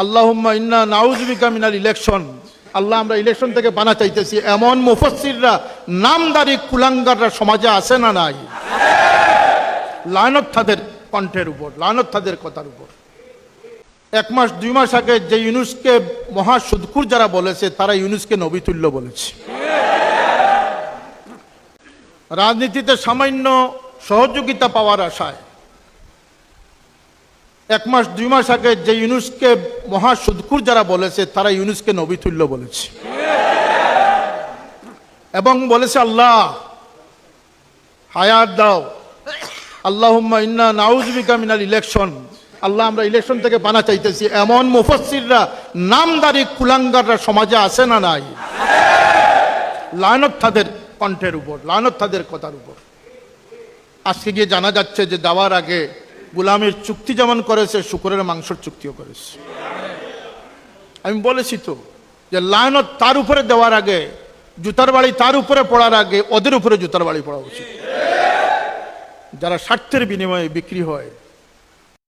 আল্লাহুম্মা ইন্না নাউযু বিকা মিনাল ইলেকশন, আল্লাহ আমরা ইলেকশন থেকে বানা চাইতেছি। এমন মুফাসসিররা নামদারি কুলাঙ্গাররা সমাজে আছে না নাই? লানত তাদের কণ্ঠের উপর, লানত তাদের কথার উপর। 1 মাস 2 মাস আগে যে ইউনূসকে মহা সুদখোর যারা বলেছে, তারা ইউনূসকে নবী তুল্য বলেছে। রাজনীতিতে সামান্য সহযোগিতা পাওয়ার আশায় 1 মাস 2 মাস আগে যে ইউনূসকে মহা সুদখোর যারা বলেছে, তারা ইউনূসকে নবী তুল্য বলেছে এবং বলেছে আল্লাহ হায়াত দাও। আল্লাহুম্মা ইন্না নাউযু বিকা মিনাল ইলেকশন, আল্লাহ আমরা ইলেকশন থেকে বানা চাইতেছি। এমন মুফাসসিররা নামদারি কুলাঙ্গাররা সমাজে আছে না নাই? লানত তাদের কণ্ঠের উপর, লানত তাদের কথার উপর। আজকে গিয়ে জানা যাচ্ছে যে দেওয়ার আগে গোলামের চুক্তি যেমন করেছে, শুকরের মাংসের চুক্তিও করেছে। আমি বলেছি তো যে লানত তার উপরে দেওয়ার আগে, জুতার বাড়ি তার উপরে পড়ার আগে ওদের উপরে জুতার বাড়ি পড়া উচিত। যারা স্বার্থের বিনিময়ে বিক্রি হয়,